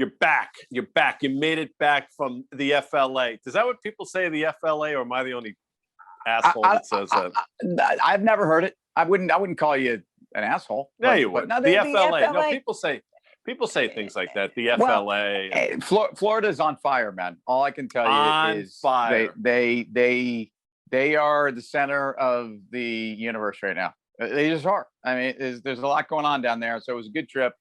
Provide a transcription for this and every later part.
You're back. You're back. You made it back from the FLA. Is that what people say, the FLA, or am I the only asshole that says that? I've never heard it. I wouldn't call you an asshole. Yeah, you would. No, the FLA. No, people say things like that. The FLA. Well, Florida's on fire, man. All I can tell you is fire. They are the center of the universe right now. They just are. I mean, there's a lot going on down there. So it was a good trip.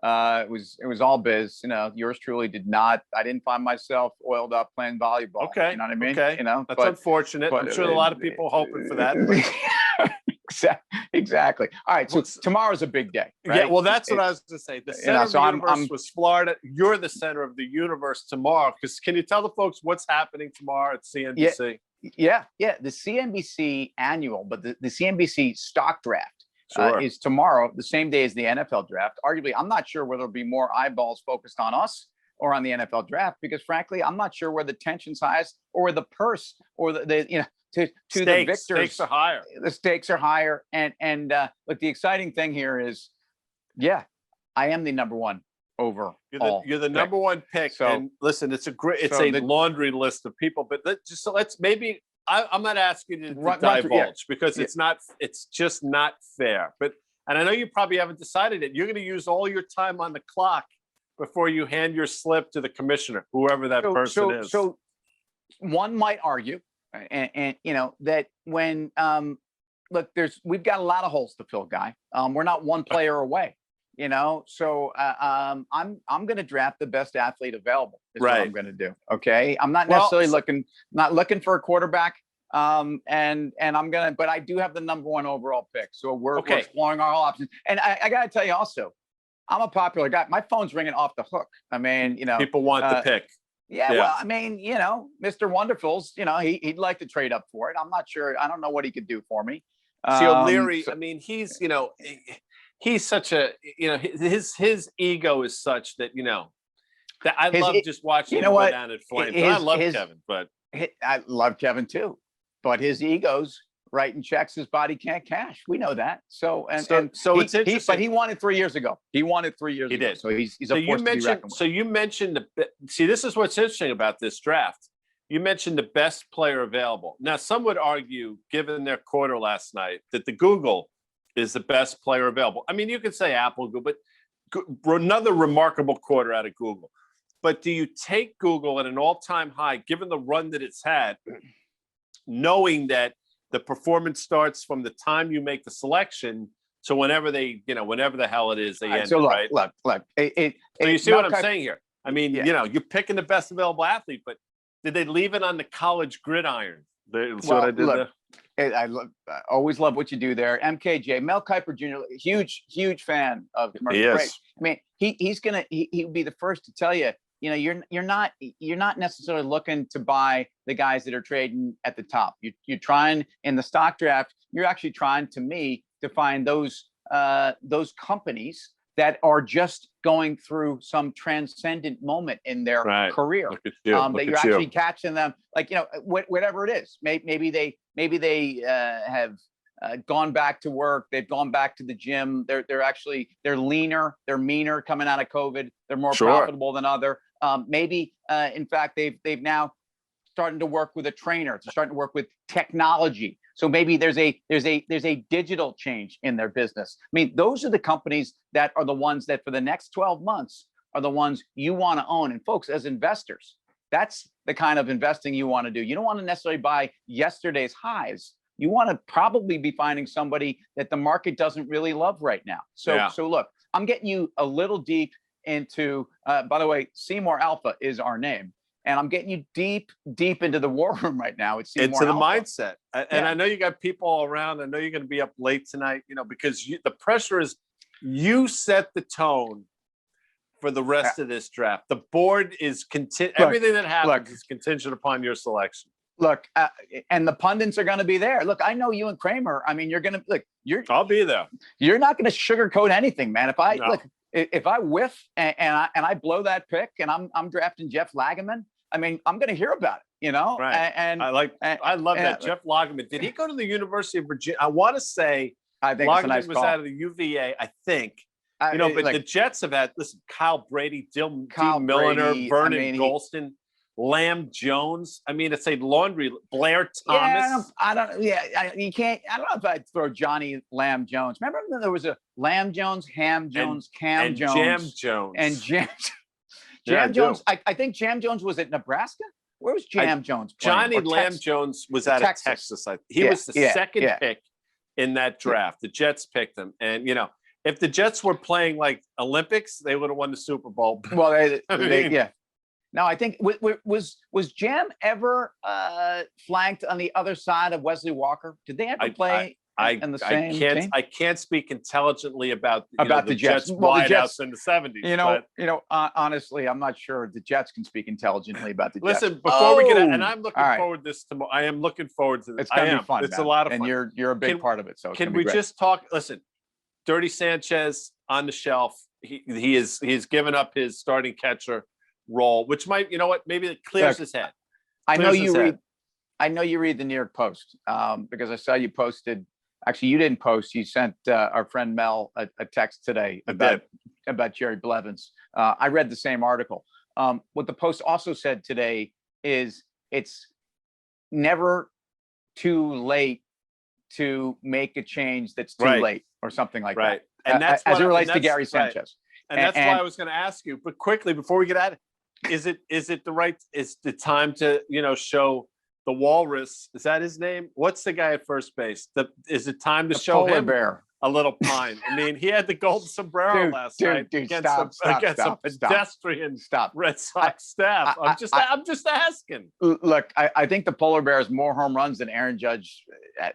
It was all biz. You know, yours truly did not. I didn't find myself oiled up playing volleyball. Okay, you know what I mean. Okay, you know, that's unfortunate. I'm sure a lot of people hoping for that. Exactly. All right. So tomorrow's a big day. Right? Yeah. Well, that's what I was going to say. The center of the universe was Florida. You're the center of the universe tomorrow. Because can you tell the folks what's happening tomorrow at CNBC? Yeah. The CNBC annual, but the CNBC stock draft is tomorrow, the same day as the NFL draft. Arguably, I'm not sure whether there'll be more eyeballs focused on us or on the NFL draft, because frankly, I'm not sure where the tension's highest or where the purse or the to the victors. Stakes are higher. The stakes are higher. And look, the exciting thing here is, I am the number one overall. You're the number one pick. So, and listen, it's a laundry list of people, but let's maybe I'm not asking you to divulge because it's just not fair. And I know you probably haven't decided it. You're going to use all your time on the clock before you hand your slip to the commissioner, whoever that person is. So one might argue, and that when look, we've got a lot of holes to fill, Guy. We're not one player away. So I'm going to draft the best athlete available. Is what I'm going to do. Okay, I'm not necessarily looking for a quarterback. And I'm gonna, but I do have the number one overall pick. So we're exploring our options. And I got to tell you also, I'm a popular guy. My phone's ringing off the hook. I mean, people want the pick. Yeah, well, I mean, Mr. Wonderful's, he'd like to trade up for it. I'm not sure. I don't know what he could do for me. See, O'Leary, I mean, he's such a, his ego is such that, that I love just watching him go down in flames. I love Kevin, but I love Kevin too, but his ego's writing checks his body can't cash. We know that. So it's interesting. But he won it 3 years ago. He did. So he's a force to be reckoned with. So you mentioned this is what's interesting about this draft. You mentioned the best player available. Now, some would argue, given their quarter last night, that the Google is the best player available. I mean, you could say Apple, Google, but another remarkable quarter out of Google. But do you take Google at an all-time high, given the run that it's had, knowing that the performance starts from the time you make the selection to whenever whenever the hell it is they end, right? Look. So you see what I'm saying here? I mean, you're picking the best available athlete, but did they leave it on the college gridiron? I always love what you do there. MKJ, Mel Kiper Jr., huge fan of commercial break. I mean, he would be the first to tell you, you're not necessarily looking to buy the guys that are trading at the top. You're trying in the stock draft. You're actually trying, to me, to find those companies that are just going through some transcendent moment in their career. That you're actually catching them, like whatever it is. Maybe they have gone back to work. They've gone back to the gym. They're leaner. They're meaner coming out of COVID. They're more profitable than other. Maybe in fact they've now starting to work with a trainer. They're starting to work with technology. So maybe there's a digital change in their business. I mean, those are the companies that are the ones that for the next 12 months are the ones you want to own. And folks, as investors, that's the kind of investing you want to do. You don't want to necessarily buy yesterday's highs. You want to probably be finding somebody that the market doesn't really love right now. So look, I'm getting you a little deep into, by the way, Seymour Alpha is our name. And I'm getting you deep into the war room right now. It's into the mindset. And I know you got people around. I know you're going to be up late tonight, because the pressure is you set the tone for the rest of this draft. The board is everything that happens is contingent upon your selection. Look, and the pundits are going to be there. Look, I know you and Kramer. I mean, you're going to look. I'll be there. You're not going to sugarcoat anything, man. If I whiff and I blow that pick and I'm drafting Jeff Lageman, I mean, I'm going to hear about it, Right. And I love that. Jeff Lageman. Did he go to the University of Virginia? I want to say Lageman was out of the UVA, I think. But like, the Jets have had, listen, Kyle Brady, Dean Kyle Milliner, Brady, Vernon Golston, Lamb Jones. I mean, it's a laundry. Blair Thomas. You can't. I don't know if I'd throw Johnny Lamb Jones. Remember when there was a Lamb Jones, Ham Jones, Cam Jones, Jam Jones, and Jam Yeah, Jones. I think Jam Jones was at Nebraska. Where was Jam Jones playing? Johnny Lamb Jones was out of Texas. He was the second pick in that draft. The Jets picked him, and if the Jets were playing like Olympics, they would have won the Super Bowl. Well, No, I think was Jam ever flanked on the other side of Wesley Walker? Did they ever play in the same team? I can't speak intelligently about the Jets wideouts in the 70s. Honestly, I'm not sure the Jets can speak intelligently about the Jets. Listen, before we get, and I'm looking forward to this tomorrow. I am looking forward to this. It's gonna be fun. It's a lot of fun, and you're a big part of it. So can we just talk? Listen, Dirty Sanchez on the shelf. He's given up his starting catcher role, which might, maybe it clears his head. I know you read the New York Post because I saw you posted. Actually, you didn't post. You sent our friend Mel a text today about Jerry Blevins. I read the same article. What the Post also said today is it's never too late to make a change that's too late or something like that. And that's as it relates to Gary Sanchez. And that's why I was going to ask you, but quickly before we get at it, is the time to, show the Walrus? Is that his name? What's the guy at first base? Is it time to show him a little pine? I mean, he had the golden sombrero last night against a pedestrian Red Sox staff. I'm just asking. Look, I think the polar bear has more home runs than Aaron Judge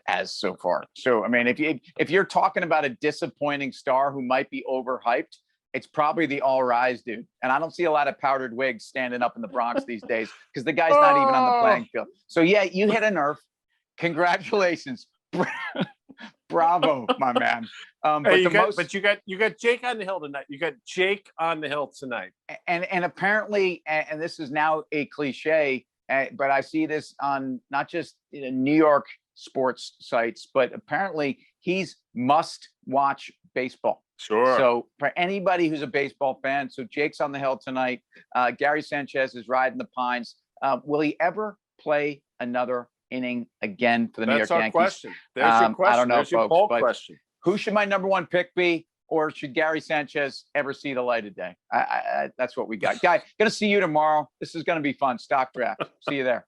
has so far. So, I mean, if you're talking about a disappointing star who might be overhyped, it's probably the All Rise dude. And I don't see a lot of powdered wigs standing up in the Bronx these days because the guy's not even on the playing field. So, yeah, you hit a nerve. Congratulations. Bravo, my man. You got Jake on the hill tonight. You got Jake on the hill tonight. And apparently, and this is now a cliche, but I see this on not just New York sports sites, but apparently he's must-watch baseball. Sure. So for anybody who's a baseball fan, so Jake's on the hill tonight. Gary Sanchez is riding the pines. Will he ever play another inning again for the New York Yankees? Question. There's your question. I don't know, There's folks, your but question. Who should my number one pick be? Or should Gary Sanchez ever see the light of day? That's what we got. Guy, going to see you tomorrow. This is going to be fun. Stock draft. See you there.